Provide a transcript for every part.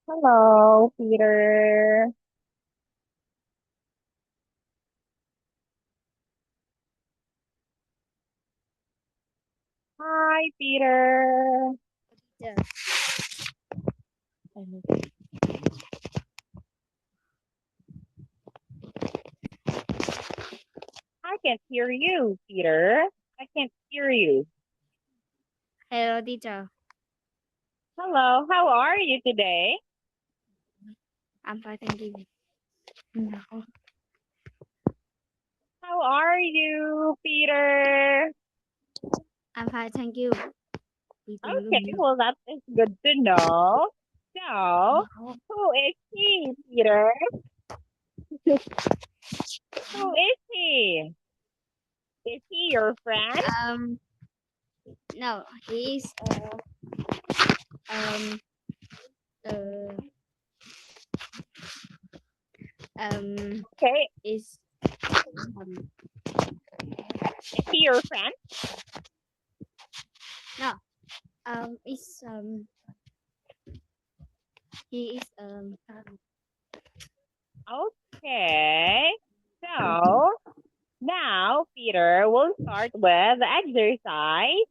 Hello, Peter. Hi, Peter. Yeah. I can't hear you, Peter. I can't hear you. Hello, teacher. Hello, how are you today? I'm fine, thank you. No. How are you, Peter? I'm fine, thank you. Peter Okay, Luna. well, that is good to know. So, No. who is he, Peter? Who is he? Is he your friend? Um, no, he's um uh um Okay, is um is he your friend? no is he is Okay, so now, Peter, we'll start with the exercise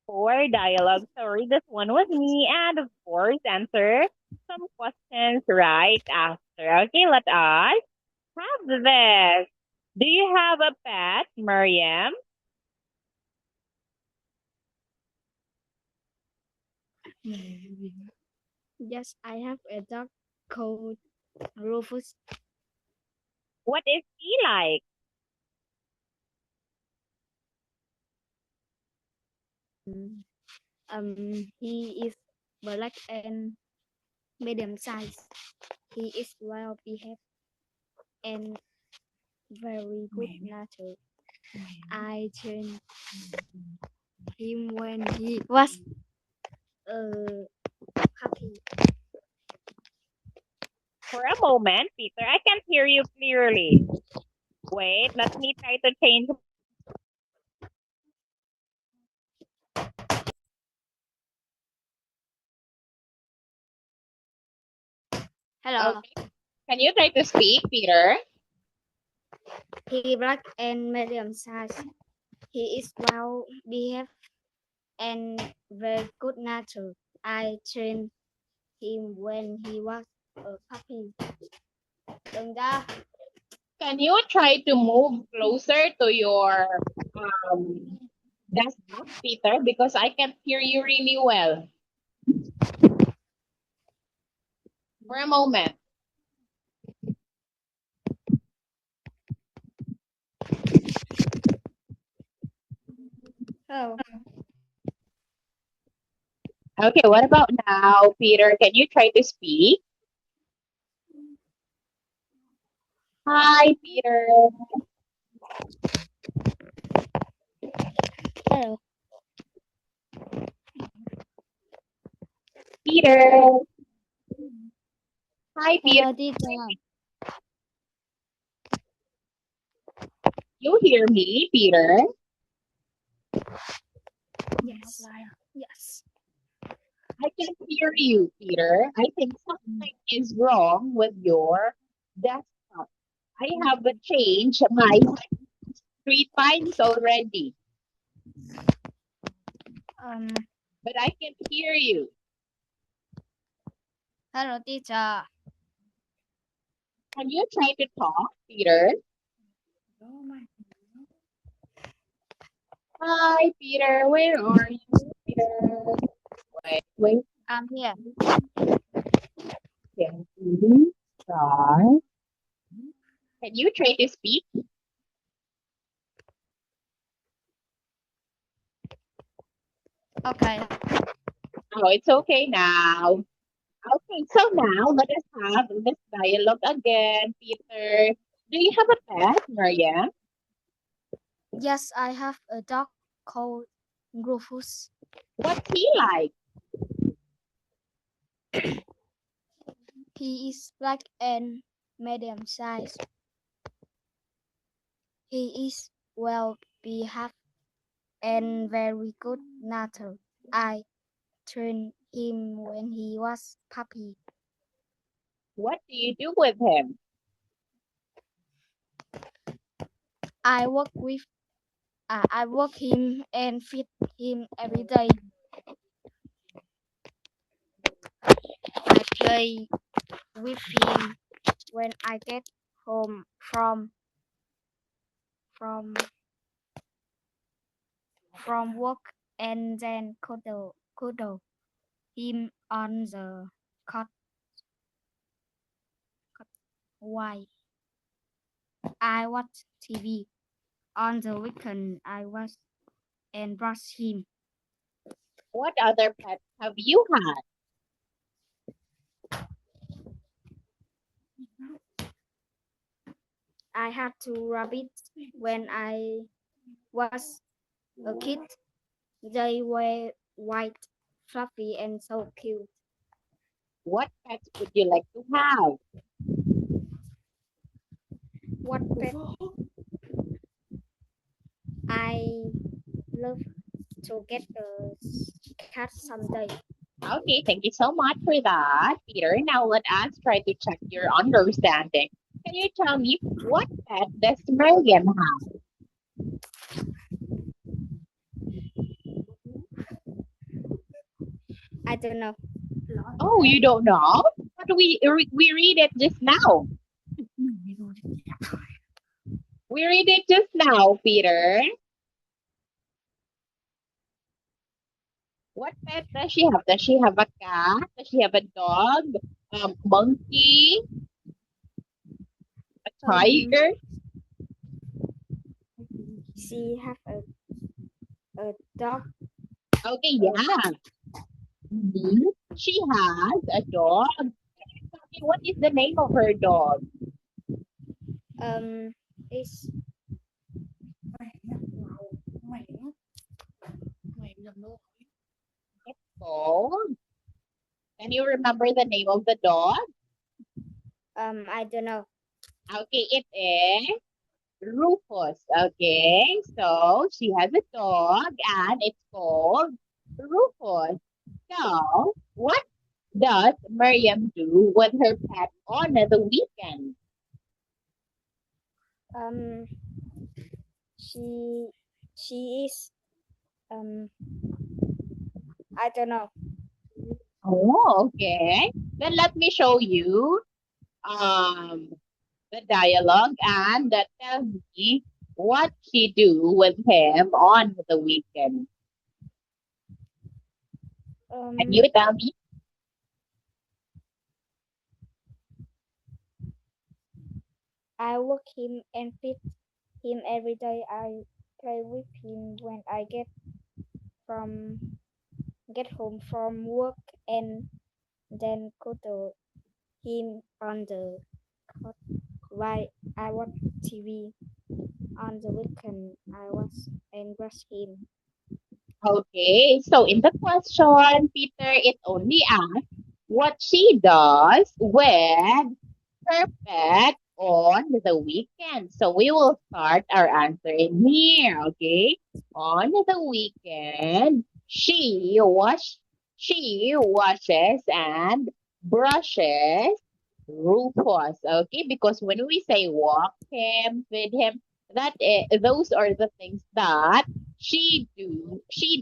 for dialogue. So read this one with me and, of course, answer some questions right after. Okay, let us have this. Do you have a pet, Miriam? yes, I have a dog called Rufus. What is he like? He is black and medium size. He is well behaved and very good natured. I trained him when he was puppy. For a moment, Peter, I can't hear you clearly. Wait, let me try to change. Hello. Okay. Can you try to speak, Peter? He black and medium size. He is well behaved and very good natured. I trained him when he was a puppy. Đừng ra. Can you try to move closer to your um, desktop, Peter? Because I can't hear you really well. For a moment. Hello. Okay, what about now, Peter? Can you try to speak? Hi, Peter. Hello. Peter. Hi, Peter. Hello, teacher. You hear me, Peter? Yes. Yes. I can hear you, Peter. I think something is wrong with your desktop. I have changed my 3 times already, Um. but I can hear you. Hello, teacher. Can you try to talk, Peter? Hi, Peter. Where are you, Peter? Wait. I'm here. Can you try? Can you try to speak? Okay. Oh, it's okay now. Okay, so now let us have this dialogue again, Peter. Do you have a pet, Maria? Yes, I have a dog called Rufus. What's he like? He is black and medium size. He is well behaved and very good natured. I trained him when he was puppy. What do you do with him? I work him and feed him every day. I play with him when I get home from work and then cuddle him on the cot. Why? I watch TV. On the weekend, I was and brush him. What other pets have you had? I had two rabbits when I was a kid. They were white, fluffy, and so cute. What pets would you like to have? What pet I love to get a cat someday. Okay, thank you so much for that, Peter. Now let us try to check your understanding. Can you tell me what pet does Miriam have? I don't know. Oh, you don't know? But we read it just now. We read it just now, Peter. What pet does she have? Does she have a cat? Does she have a dog? Monkey? A tiger? She have a dog. Okay, yeah. Mhm. She has a dog. Can you tell me what is the name of her dog? It's It's called. Can you remember the name of the dog? I don't know. Okay, it is Rufus. Okay, so she has a dog and it's called Rufus. So, what does Miriam do with her pet on the weekend? She is I don't know. Oh, okay. Then let me show you the dialogue and that tell me what she do with him on the weekend. Can you tell me? I work him and feed him every day. I play with him when I get home from work and then cuddle him on the cot while I watch TV. On the weekend, I was and brush him. Okay, so in the question, Peter, it only asks what she does with her pet on the weekend. So we will start our answer in here, okay? On the weekend, she washes and brushes Rufus, okay? Because when we say walk him, feed him, those are the things that she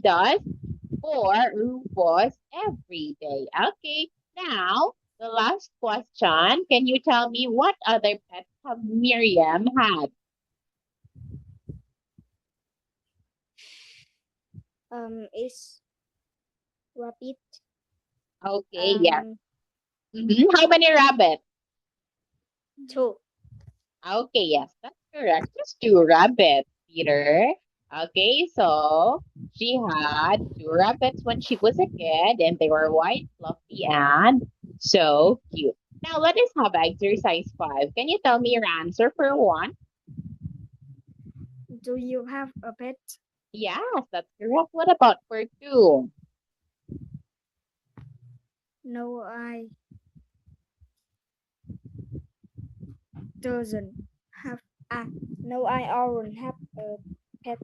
does for Rufus every day. Okay, now the last question. Can you tell me what other pets have Miriam had? Is rabbit. Okay, yes. How many rabbits? 2. Okay, yes, that's correct. Just two rabbits, Peter. Okay, so she had two rabbits when she was a kid, and they were white, fluffy, and so cute. Now let us have exercise 5. Can you tell me your answer for 1? Do you have a pet? Yes, that's correct. What about for 2? No, I doesn't have a. No, I don't have a pet.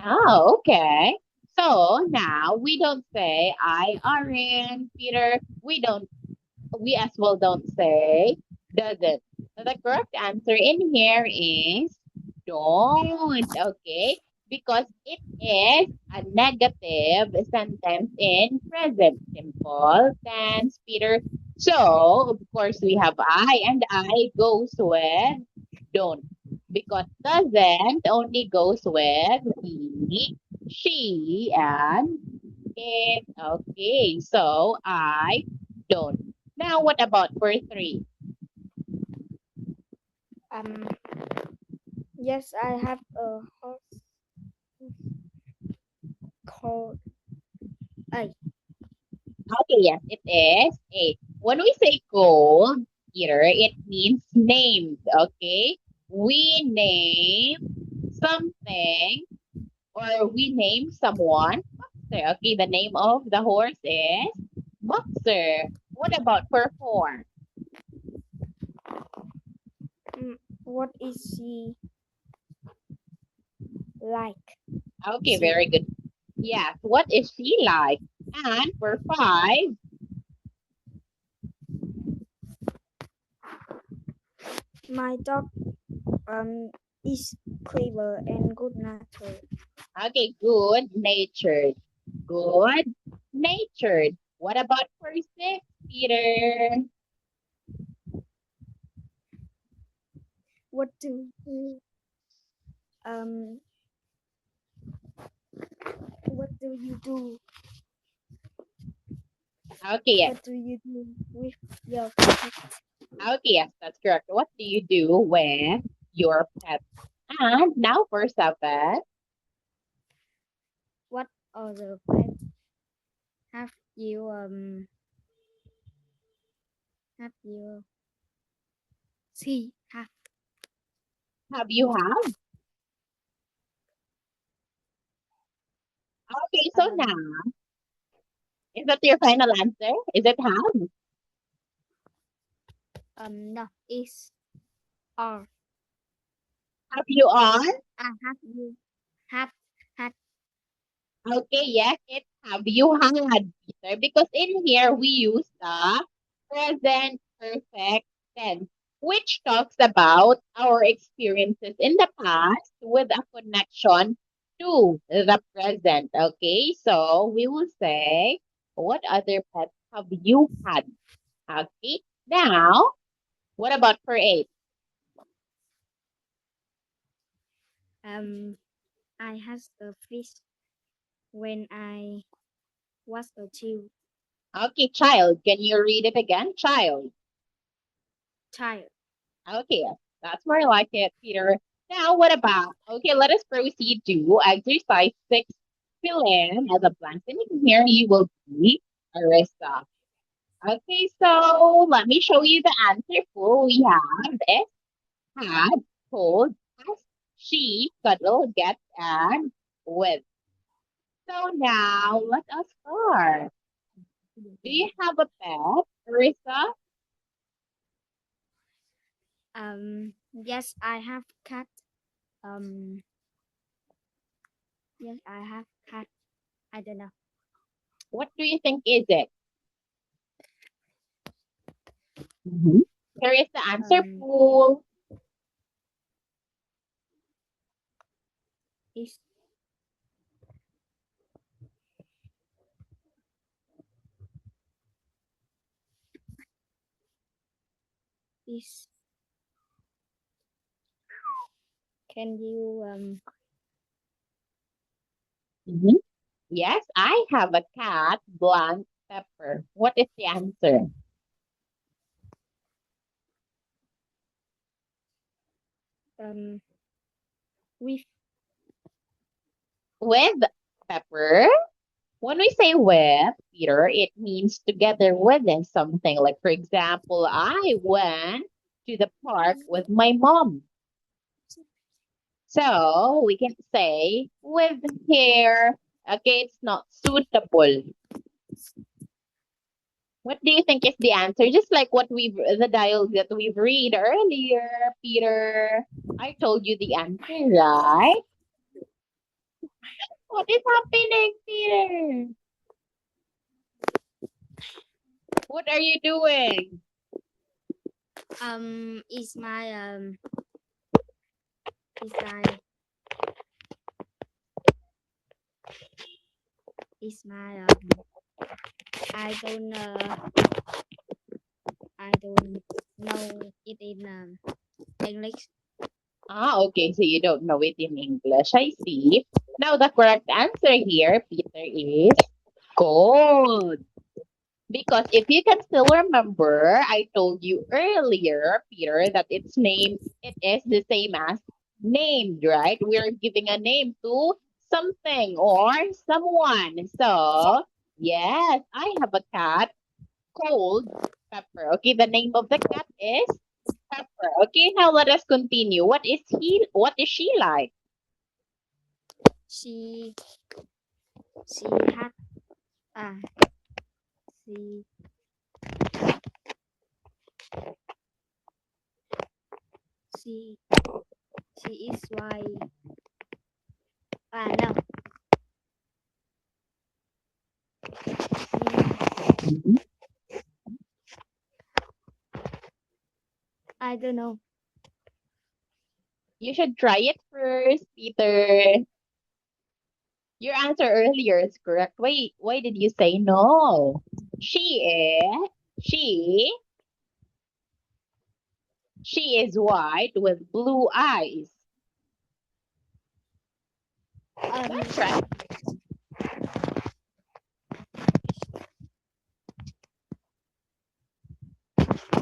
Oh, okay. So now we don't say I aren't, Peter. we as well don't say doesn't. So the correct answer in here is don't, okay? Because it is a negative sentence in present simple tense, Peter. So, of course, we have I, and I goes with don't. Because doesn't only goes with he, she, and it. Okay, so I don't. Now, what about for three? Um, yes, I have a horse called A. Okay, yes, it is a. When we say gold, Peter, it means named. Okay, we name something or we name someone Boxer. Okay, the name of the horse is Boxer. What about for four? What is she like? Okay, She, very good. Yes, what is she like? And for five, my dog is clever and good natured. okay, good natured. Good natured. What about for six, Peter? What do you um what do you do? Okay, yes. What do you do with your pet? Okay, yes, that's correct. What do you do with your pet? And now for seven. What other pets have you have you see have Have you have? Okay, so um now, is that your final answer? Is it have? no is or Have you on? have you have had Okay, yes, it's have you had, Peter? Because in here we use the present perfect tense, which talks about our experiences in the past with a connection to the present. Okay, so we will say, what other pets have you had? Okay, now, what about for eight? I had a fish when I was a Okay, child, can you read it again? Child. child. Okay, yes, that's more like it, Peter. Now, what about? Okay, let us proceed to exercise six. Fill in as a blank. And in here, you will be Arista. Okay, so let me show you the answer. Full we have is had, told, asked, she, cuddle, get, and with. So now, let us start. Do you have a pet, Arista? Yes, I have cat. Um, yes, I have cat. I don't know. What do you think is it? Here is the answer, Um, pool. is is can you Mhm. Yes, I have a cat, blank pepper. What is the answer? um with With pepper. When we say with, Peter, it means together within something. Like, for example, I went to the park with my mom. So we can say with here. Okay, it's not suitable. What do you think is the answer? Just like what the dialogue that we've read earlier, Peter. I told you the answer, right? What is happening, Peter? What are you doing? Is my is my I don't know it in English. Okay, so you don't know it in English. I see. Now, the correct answer here, Peter, is gold. Because if you can still remember, I told you earlier, Peter, that it is the same as named, right? We're giving a name to something or someone. So, yes, I have a cat called Pepper. Okay, the name of the cat is Pepper. Okay, now let us continue. What is she like? She had she she she is why no Mhm. I don't know. You should try it first, Peter. Your answer earlier is correct. Why did you say no? She she is white with blue eyes. That's right.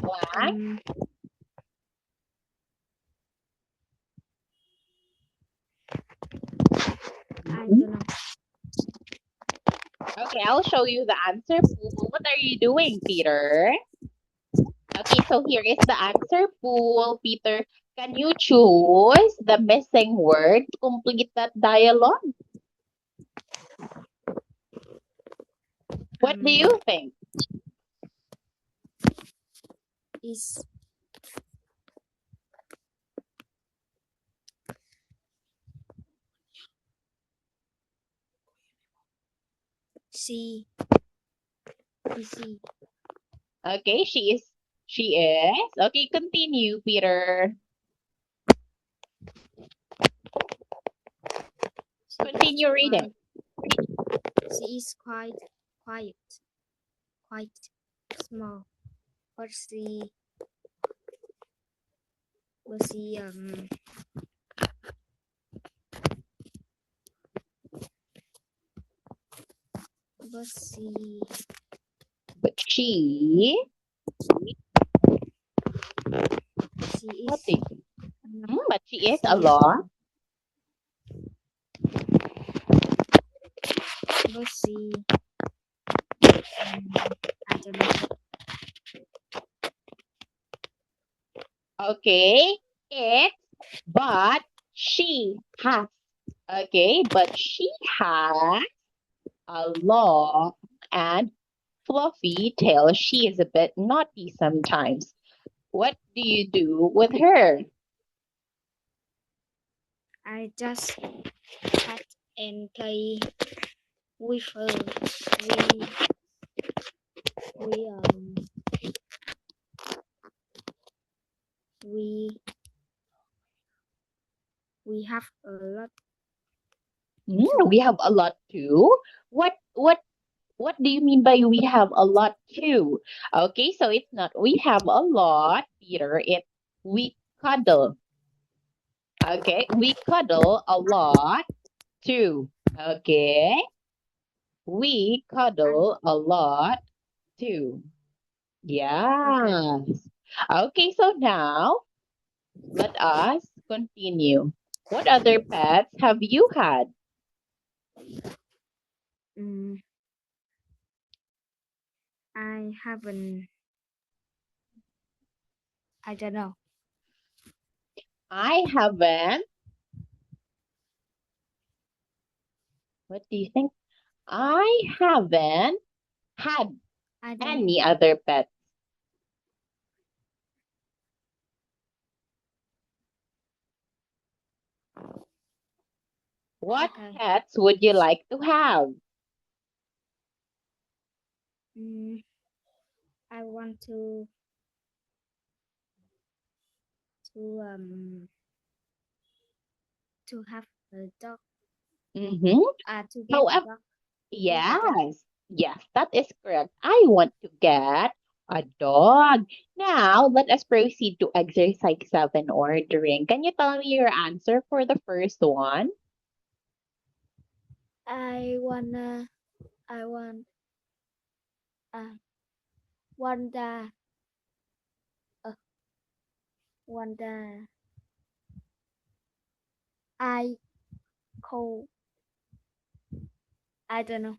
Why? I don't know. Okay, I'll show you the answer pool. What are you doing, Peter? Okay, so here is the answer pool, Peter. Can you choose the missing word to complete that dialogue? What do you think? Is she Okay, she is. Okay, continue, Peter. Continue reading. She is quite quiet, quite small, but she but she But she what is did but she is a lot. but she I don't know. Okay. It's but she has. Okay, but she has a long and fluffy tail. She is a bit naughty sometimes. What do you do with her? I just had and play with her. We we we we have a lot. We have a lot too. What do you mean by we have a lot too? Okay, so it's not we have a lot, Peter. It's we cuddle. Okay, we cuddle a lot too. Okay, we cuddle a lot too. Yes. Okay, so now let us continue. What other pets have you had? I haven't. I don't know. I haven't. What do you think? I haven't had I don't. any other pets. What Okay. pets would you like to have? I want to have a dog. Mm-hmm. To get a However, dog. Get a dog. yes, that is correct. I want to get a dog. Now, let us proceed to exercise 7 ordering. Can you tell me your answer for the first one? I want Wanda Wanda I call I don't know.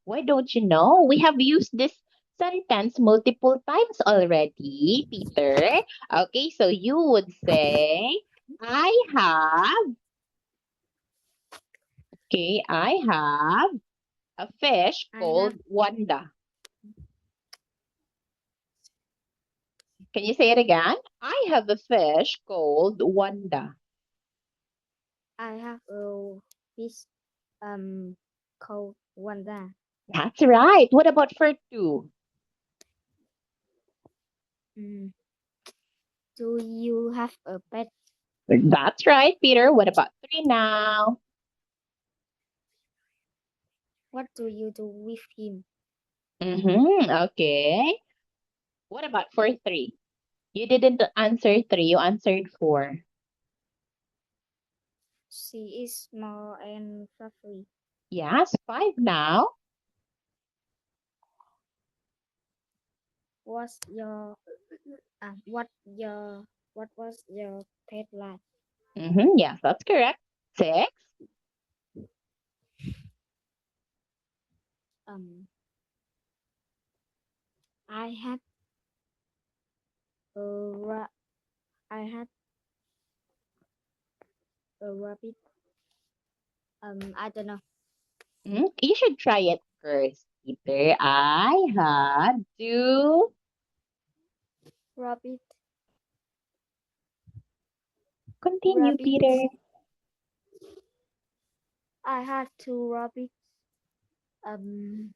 Why don't you know? We have used this sentence multiple times already, Peter. Okay, so you would say, I have, I have a fish I have called Wanda. Can you say it again? I have a fish called Wanda. I have a fish called Wanda. That's right. What about for 2? Do you have a pet? That's right, Peter. What about 3 now? What do you do with him? Okay. What about for 3? You didn't answer 3. You answered 4. She is small and fluffy. Yes, 5 now. What was your pet like? Yes, that's correct. 6. I had a ra- I had a rabbit. I don't know. You should try it first, Peter. I had 2. Rabbit. Continue, Rabbit. Peter. I had 2 rabbits. Um.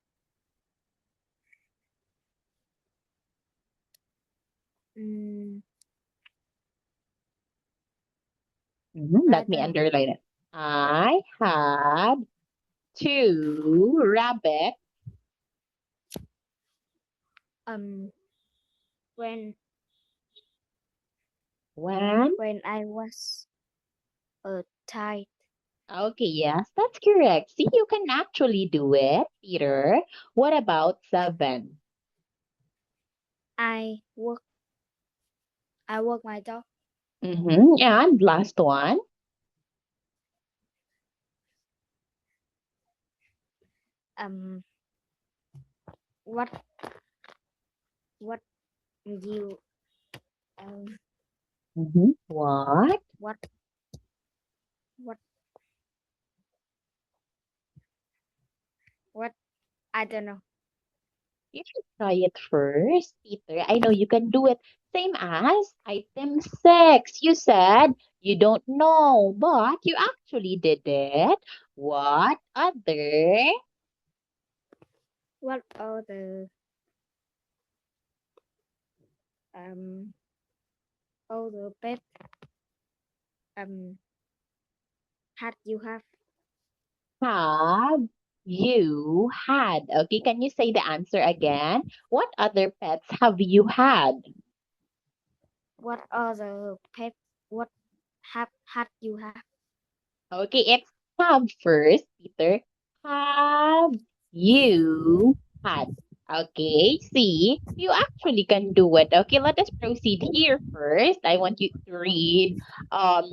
mm, I Let me don't know. underline it. I had 2 rabbits. When When? I was a child, Okay, yes, that's correct. See, you can actually do it, Peter. What about 7? I walk my dog. And last one. What you What? what what what I don't know. You should try it first, Peter. I know you can do it. Same as item 6. You said you don't know, but you actually did it. What other? What are the pet hat you have? Have you had? Okay, can you say the answer again? What other pets have you had? What are the pet what hat you have? Okay, it's have first, Peter. Have you had? Okay, see, you actually can do it. Okay, let us proceed here first. I want you to read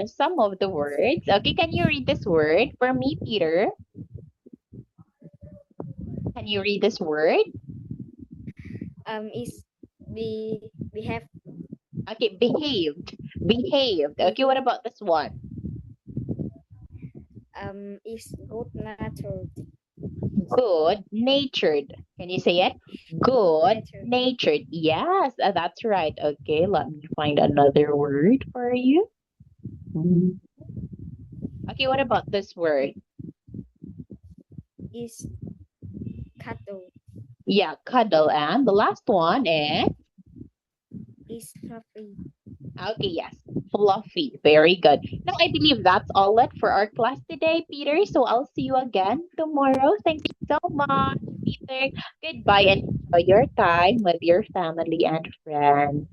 some of the words. Okay, can you read this word for me, Peter? Can you read this word? Is we have Okay, behaved. Behaved. Okay, what about this one? is good natured. Good natured. Can you say it? Good natured. Yes, that's right. Okay, let me find another word for you. Mhm. Okay, what about this word? Is cuddle. Yeah, cuddle. And the last one is fluffy. okay, yes, fluffy. Very good. Now, I believe that's all it for our class today, Peter. So I'll see you again tomorrow. Thank you so much, Peter. Goodbye and enjoy your time with your family and friends.